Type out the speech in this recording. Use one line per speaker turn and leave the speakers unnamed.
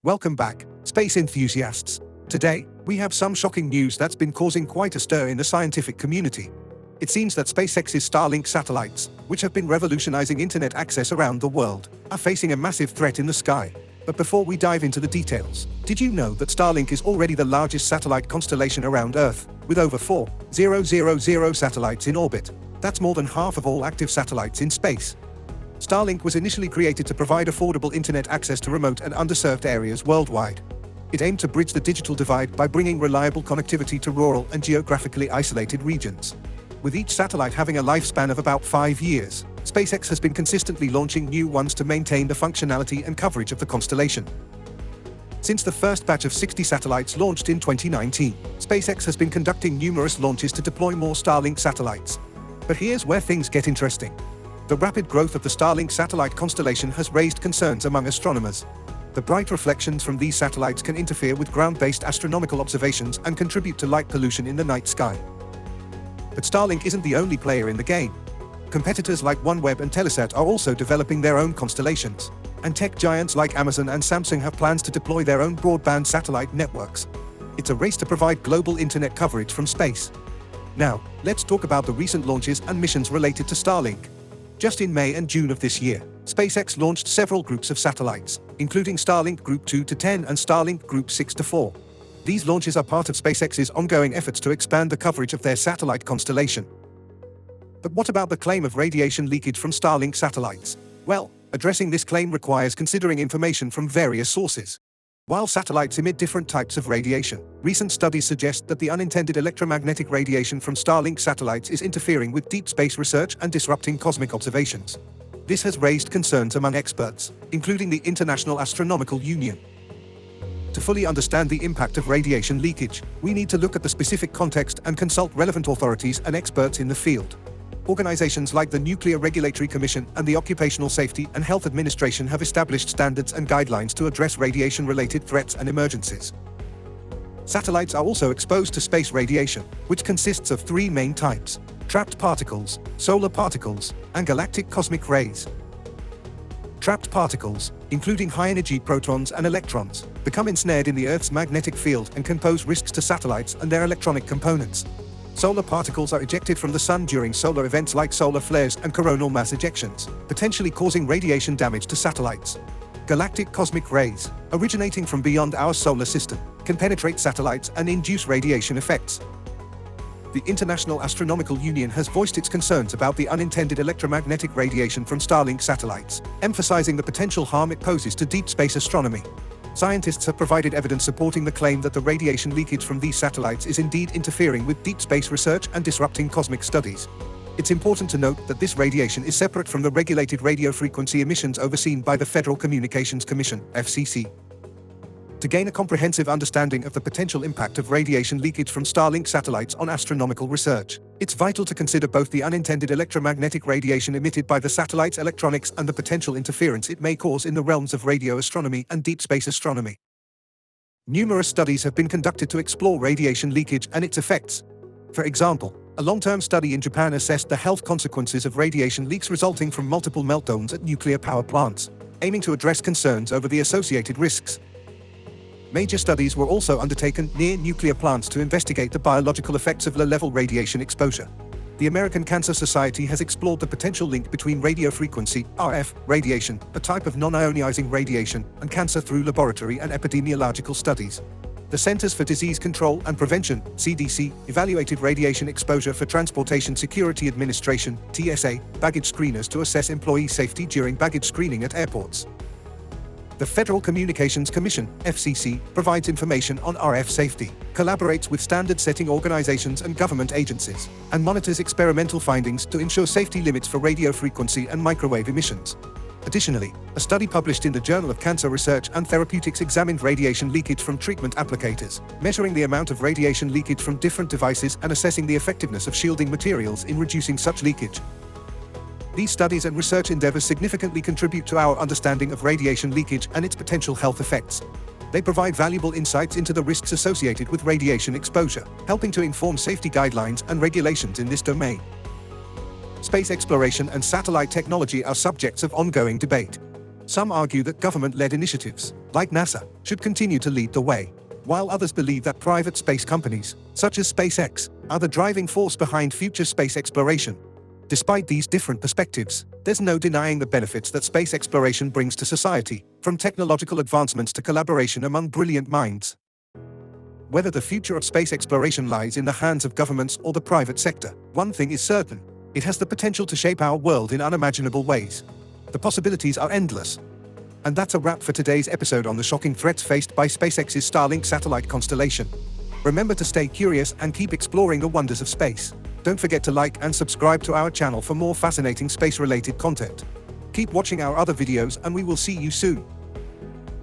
Welcome back, space enthusiasts. Today, we have some shocking news that's been causing quite a stir in the scientific community. It seems that SpaceX's Starlink satellites, which have been revolutionizing internet access around the world, are facing a massive threat in the sky. But before we dive into the details, did you know that Starlink is already the largest satellite constellation around Earth, with over 4,000 satellites in orbit? That's more than half of all active satellites in space. Starlink was initially created to provide affordable internet access to remote and underserved areas worldwide. It aimed to bridge the digital divide by bringing reliable connectivity to rural and geographically isolated regions. With each satellite having a lifespan of about 5 years, SpaceX has been consistently launching new ones to maintain the functionality and coverage of the constellation. Since the first batch of 60 satellites launched in 2019, SpaceX has been conducting numerous launches to deploy more Starlink satellites. But here's where things get interesting. The rapid growth of the Starlink satellite constellation has raised concerns among astronomers. The bright reflections from these satellites can interfere with ground-based astronomical observations and contribute to light pollution in the night sky. But Starlink isn't the only player in the game. Competitors like OneWeb and Telesat are also developing their own constellations, and tech giants like Amazon and Samsung have plans to deploy their own broadband satellite networks. It's a race to provide global internet coverage from space. Now, let's talk about the recent launches and missions related to Starlink. Just in May and June of this year, SpaceX launched several groups of satellites, including Starlink Group 2 to 10 and Starlink Group 6 to 4. These launches are part of SpaceX's ongoing efforts to expand the coverage of their satellite constellation. But what about the claim of radiation leakage from Starlink satellites? Well, addressing this claim requires considering information from various sources. While satellites emit different types of radiation, recent studies suggest that the unintended electromagnetic radiation from Starlink satellites is interfering with deep space research and disrupting cosmic observations. This has raised concerns among experts, including the International Astronomical Union. To fully understand the impact of radiation leakage, we need to look at the specific context and consult relevant authorities and experts in the field. Organizations like the Nuclear Regulatory Commission and the Occupational Safety and Health Administration have established standards and guidelines to address radiation-related threats and emergencies. Satellites are also exposed to space radiation, which consists of 3 main types: trapped particles, solar particles, and galactic cosmic rays. Trapped particles, including high-energy protons and electrons, become ensnared in the Earth's magnetic field and can pose risks to satellites and their electronic components. Solar particles are ejected from the Sun during solar events like solar flares and coronal mass ejections, potentially causing radiation damage to satellites. Galactic cosmic rays, originating from beyond our solar system, can penetrate satellites and induce radiation effects. The International Astronomical Union has voiced its concerns about the unintended electromagnetic radiation from Starlink satellites, emphasizing the potential harm it poses to deep space astronomy. Scientists have provided evidence supporting the claim that the radiation leakage from these satellites is indeed interfering with deep space research and disrupting cosmic studies. It's important to note that this radiation is separate from the regulated radio frequency emissions overseen by the Federal Communications Commission, FCC. To gain a comprehensive understanding of the potential impact of radiation leakage from Starlink satellites on astronomical research, it's vital to consider both the unintended electromagnetic radiation emitted by the satellite's electronics and the potential interference it may cause in the realms of radio astronomy and deep space astronomy. Numerous studies have been conducted to explore radiation leakage and its effects. For example, a long-term study in Japan assessed the health consequences of radiation leaks resulting from multiple meltdowns at nuclear power plants, aiming to address concerns over the associated risks. Major studies were also undertaken near nuclear plants to investigate the biological effects of low-level radiation exposure. The American Cancer Society has explored the potential link between radiofrequency (RF) radiation, a type of non-ionizing radiation, and cancer through laboratory and epidemiological studies. The Centers for Disease Control and Prevention (CDC) evaluated radiation exposure for Transportation Security Administration (TSA) baggage screeners to assess employee safety during baggage screening at airports. The Federal Communications Commission, FCC, provides information on RF safety, collaborates with standard-setting organizations and government agencies, and monitors experimental findings to ensure safety limits for radio frequency and microwave emissions. Additionally, a study published in the Journal of Cancer Research and Therapeutics examined radiation leakage from treatment applicators, measuring the amount of radiation leakage from different devices and assessing the effectiveness of shielding materials in reducing such leakage. These studies and research endeavors significantly contribute to our understanding of radiation leakage and its potential health effects. They provide valuable insights into the risks associated with radiation exposure, helping to inform safety guidelines and regulations in this domain. Space exploration and satellite technology are subjects of ongoing debate. Some argue that government-led initiatives, like NASA, should continue to lead the way, while others believe that private space companies, such as SpaceX, are the driving force behind future space exploration. Despite these different perspectives, there's no denying the benefits that space exploration brings to society, from technological advancements to collaboration among brilliant minds. Whether the future of space exploration lies in the hands of governments or the private sector, one thing is certain: it has the potential to shape our world in unimaginable ways. The possibilities are endless. And that's a wrap for today's episode on the shocking threats faced by SpaceX's Starlink satellite constellation. Remember to stay curious and keep exploring the wonders of space. Don't forget to like and subscribe to our channel for more fascinating space-related content. Keep watching our other videos and we will see you soon.